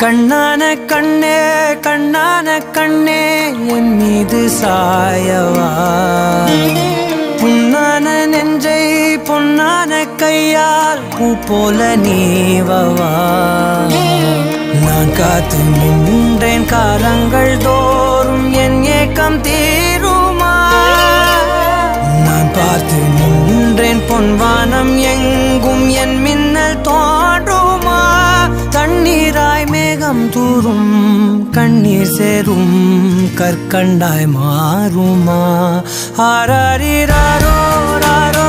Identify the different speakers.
Speaker 1: கண்ணான கண்ணே கண்ணான கண்ணே என் மீது சாயவா புண்ணான நெஞ்சை பொன்னான கையால் பூ போல நீவவா நான் காத்து நின்றேன் காலங்கள் தோறும் என் ஏக்கம் தீருமா நான் பார்த்து நின்றேன் பொன்வானம் எங்கும் என் மின்னல் தோன்றுமா தண்ணீராய் மேகம் தூரும் கண்ணீர் சேரும் கற்கண்டாய் மாறுமா ஆராரிராரோ ராரோ